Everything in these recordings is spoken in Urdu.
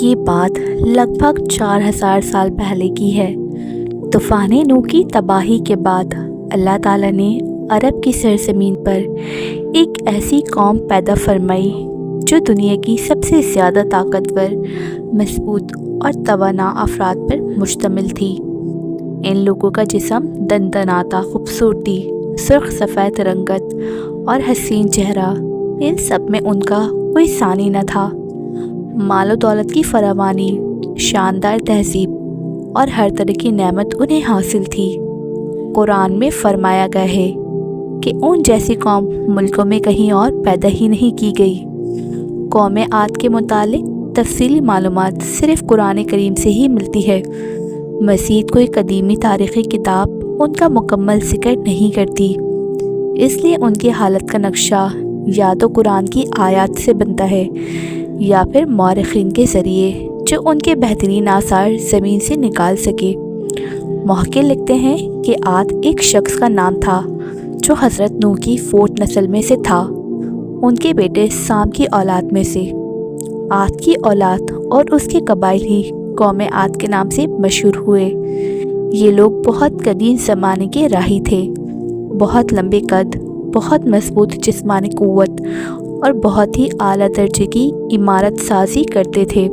یہ بات لگ بھگ 4000 سال پہلے کی ہے۔ طوفان نوح کی تباہی کے بعد اللہ تعالیٰ نے عرب کی سرزمین پر ایک ایسی قوم پیدا فرمائی جو دنیا کی سب سے زیادہ طاقتور، مضبوط اور توانا افراد پر مشتمل تھی۔ ان لوگوں کا جسم دندناتا خوبصورتی، سرخ سفید رنگت اور حسین چہرہ، ان سب میں ان کا کوئی ثانی نہ تھا۔ مال و دولت کی فراوانی، شاندار تہذیب اور ہر طرح کی نعمت انہیں حاصل تھی۔ قرآن میں فرمایا گیا ہے کہ ان جیسی قوم ملکوں میں کہیں اور پیدا ہی نہیں کی گئی۔ قوم عاد کے متعلق تفصیلی معلومات صرف قرآن کریم سے ہی ملتی ہے۔ مزید کوئی قدیمی تاریخی کتاب ان کا مکمل ذکر نہیں کرتی، اس لیے ان کی حالت کا نقشہ یا تو قرآن کی آیات سے بنتا ہے یا پھر مورخین کے ذریعے جو ان کے بہترین آثار زمین سے نکال سکے۔ محقق لکھتے ہیں کہ عاد ایک شخص کا نام تھا جو حضرت نوح کی فوٹ نسل میں سے تھا، ان کے بیٹے سام کی اولاد میں سے۔ عاد کی اولاد اور اس کے قبائل ہی قوم عاد کے نام سے مشہور ہوئے۔ یہ لوگ بہت قدیم زمانے کے راہی تھے، بہت لمبے قد، بہت مضبوط جسمانی قوت اور بہت ہی اعلیٰ درجے کی عمارت سازی کرتے تھے۔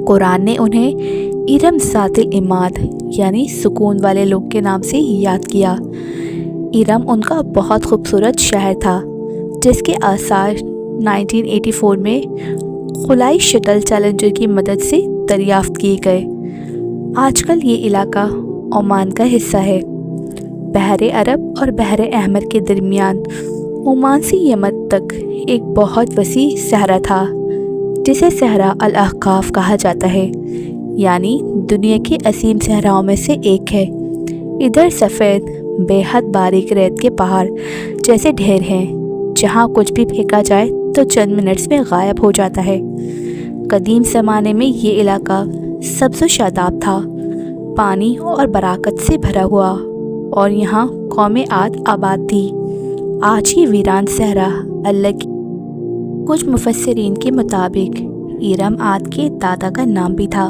قرآن نے انہیں ارم ذات العماد یعنی سکون والے لوگ کے نام سے یاد کیا۔ ارم ان کا بہت خوبصورت شہر تھا جس کے آثار 1984 میں خلائی شٹل چیلنجر کی مدد سے دریافت کیے گئے۔ آج کل یہ علاقہ عمان کا حصہ ہے۔ بحر عرب اور بحر احمر کے درمیان عمان سے یمن تک ایک بہت وسیع صحرا تھا جسے صحرا الاحقاف کہا جاتا ہے، یعنی دنیا کے عظیم صحراؤں میں سے ایک ہے۔ ادھر سفید بے حد باریک ریت کے پہاڑ جیسے ڈھیر ہیں جہاں کچھ بھی پھینکا جائے تو چند منٹس میں غائب ہو جاتا ہے۔ قدیم زمانے میں یہ علاقہ سبز و شاداب تھا، پانی اور برکت سے بھرا ہوا، اور یہاں قوم عاد آباد تھی۔ آج یہ ویران صحرا اللہ کی کچھ مفسرین کے مطابق ارم عاد کے دادا کا نام بھی تھا۔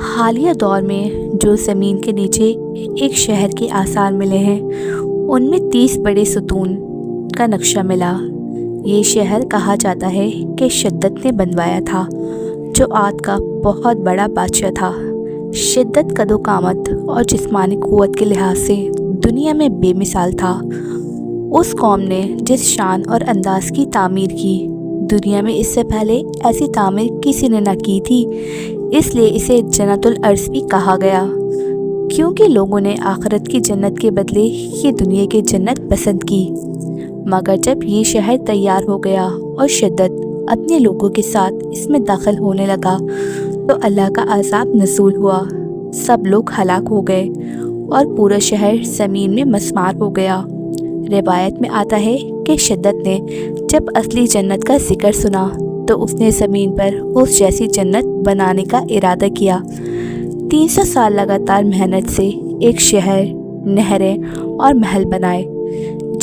حالیہ دور میں جو زمین کے نیچے ایک شہر کے آثار ملے ہیں ان میں 30 بڑے ستون کا نقشہ ملا۔ یہ شہر کہا جاتا ہے کہ شدت نے بنوایا تھا، جو عاد کا بہت بڑا بادشاہ تھا۔ شدت قد و قامت اور جسمانی قوت کے لحاظ سے دنیا میں بے مثال تھا۔ اس قوم نے جس شان اور انداز کی تعمیر کی، دنیا میں اس سے پہلے ایسی تعمیر کسی نے نہ کی تھی، اس لیے اسے جنت الارض بھی کہا گیا، کیونکہ لوگوں نے آخرت کی جنت کے بدلے یہ دنیا کی جنت پسند کی۔ مگر جب یہ شہر تیار ہو گیا اور شدت اپنے لوگوں کے ساتھ اس میں داخل ہونے لگا تو اللہ کا عذاب نزول ہوا، سب لوگ ہلاک ہو گئے اور پورا شہر زمین میں مسمار ہو گیا۔ روایت میں آتا ہے کہ شدت نے جب اصلی جنت کا ذکر سنا تو اس نے زمین پر اس جیسی جنت بنانے کا ارادہ کیا۔ 300 سال لگاتار محنت سے ایک شہر، نہریں اور محل بنائے۔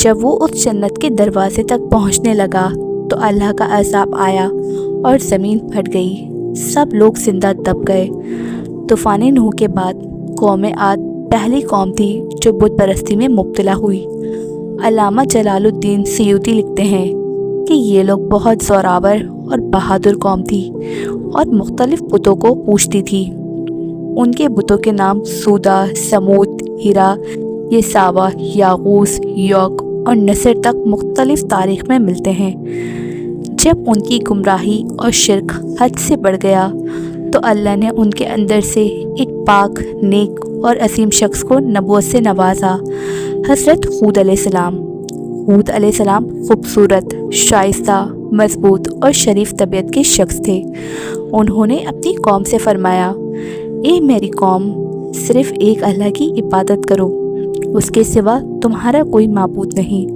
جب وہ اس جنت کے دروازے تک پہنچنے لگا تو اللہ کا عذاب آیا اور زمین پھٹ گئی، سب لوگ زندہ دب گئے۔ طوفان نوح کے بعد قوم عاد پہلی قوم تھی جو بت پرستی میں مبتلا ہوئی۔ علامہ جلال الدین سیوطی لکھتے ہیں کہ یہ لوگ بہت زوراور اور بہادر قوم تھی اور مختلف بتوں کو پوجتی تھی۔ ان کے بتوں کے نام سودا، سمود، ہیرا، یساوا، یاغوث، یوق اور نصر تک مختلف تاریخ میں ملتے ہیں۔ جب ان کی گمراہی اور شرک حد سے بڑھ گیا تو اللہ نے ان کے اندر سے ایک پاک، نیک اور عظیم شخص کو نبوت سے نوازا، حضرت ہود علیہ السلام۔ ہود علیہ السلام خوبصورت، شائستہ، مضبوط اور شریف طبیعت کے شخص تھے۔ انہوں نے اپنی قوم سے فرمایا، اے میری قوم، صرف ایک اللہ کی عبادت کرو، اس کے سوا تمہارا کوئی معبود نہیں۔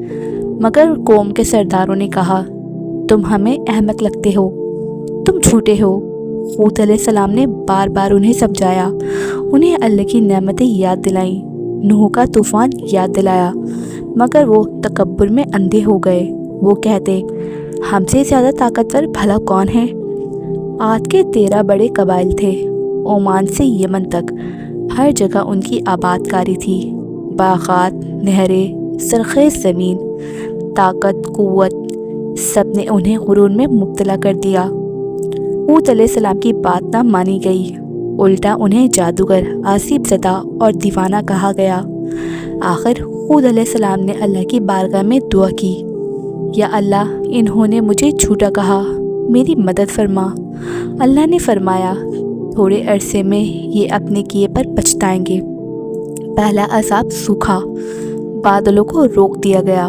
مگر قوم کے سرداروں نے کہا، تم ہمیں احمق لگتے ہو، تم جھوٹے ہو۔ ہود علیہ السلام نے بار بار انہیں سمجھایا، انہیں اللہ کی نعمتیں یاد دلائیں، نوح کا طوفان یاد دلایا، مگر وہ تکبر میں اندھے ہو گئے۔ وہ کہتے، ہم سے زیادہ طاقتور بھلا کون ہے؟ عاد کے 13 بڑے قبائل تھے۔ عمان سے یمن تک ہر جگہ ان کی آباد کاری تھی۔ باغات، نہریں، سرخیز زمین، طاقت، قوت، سب نے انہیں غرور میں مبتلا کر دیا۔ حود علیہ السلام کی بات نہ مانی گئی، الٹا انہیں جادوگر، آسیب زدہ اور دیوانہ کہا گیا۔ آخر حود علیہ السلام نے اللہ کی بارگاہ میں دعا کی، یا اللہ، انہوں نے مجھے جھوٹا کہا، میری مدد فرما۔ اللہ نے فرمایا، تھوڑے عرصے میں یہ اپنے کیے پر پچھتائیں گے۔ پہلا عذاب سوکھا، بادلوں کو روک دیا گیا،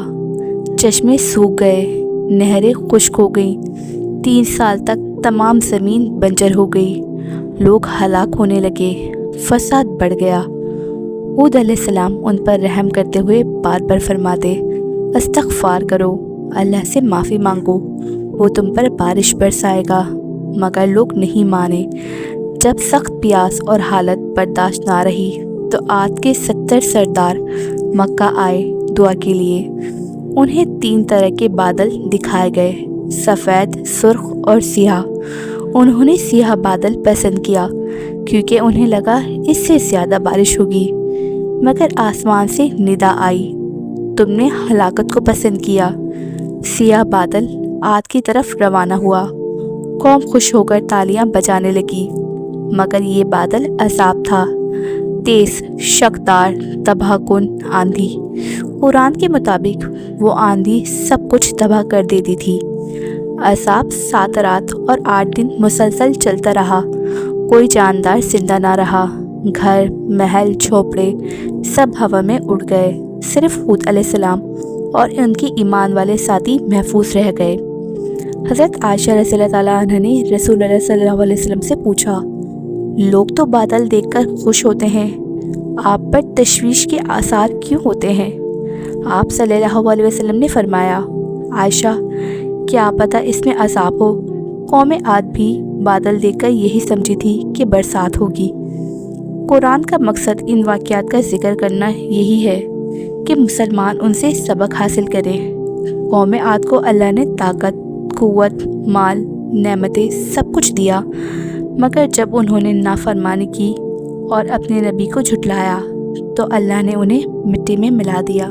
چشمے سوکھ گئے، نہریں خشک ہو گئیں، 3 سال تک تمام زمین بنجر ہو گئی، لوگ ہلاک ہونے لگے، فساد بڑھ گیا۔ حود علیہ السلام ان پر رحم کرتے ہوئے بار بار فرماتے، استغفار کرو، اللہ سے معافی مانگو، وہ تم پر بارش برسائے گا، مگر لوگ نہیں مانے۔ جب سخت پیاس اور حالت برداشت نہ رہی تو عاد کے 70 سردار مکہ آئے دعا کے لیے۔ انہیں 3 طرح کے بادل دکھائے گئے، سفید، سرخ اور سیاہ۔ انہوں نے سیاہ بادل پسند کیا کیونکہ انہیں لگا اس سے زیادہ بارش ہوگی، مگر آسمان سے ندا آئی، تم نے ہلاکت کو پسند کیا۔ سیاہ بادل عاد کی طرف روانہ ہوا، قوم خوش ہو کر تالیاں بجانے لگی، مگر یہ بادل عذاب تھا، تیز، شکدار، تباہ کن آندھی۔ قرآن کے مطابق وہ آندھی سب کچھ تباہ کر دیتی تھی۔ عذاب 7 رات اور 8 دن مسلسل چلتا رہا، کوئی جاندار زندہ نہ رہا، گھر، محل، جھوپڑے سب ہوا میں اڑ گئے، صرف حود علیہ السلام اور ان کی ایمان والے ساتھی محفوظ رہ گئے۔ حضرت عائشہ رضی اللہ تعالیٰ عنہ نے رسول اللہ صلی اللہ علیہ وسلم سے پوچھا، لوگ تو بادل دیکھ کر خوش ہوتے ہیں، آپ پر تشویش کے آثار کیوں ہوتے ہیں؟ آپ صلی اللہ علیہ وسلم نے فرمایا، عائشہ، کیا پتہ اس میں عذاب ہو؟ قوم عاد بھی بادل دیکھ کر یہی سمجھی تھی کہ برسات ہوگی۔ قرآن کا مقصد ان واقعات کا ذکر کرنا یہی ہے کہ مسلمان ان سے سبق حاصل کریں۔ قوم عاد کو اللہ نے طاقت، قوت، مال، نعمتیں سب کچھ دیا، مگر جب انہوں نے نافرمانی کی اور اپنے نبی کو جھٹلایا تو اللہ نے انہیں مٹی میں ملا دیا۔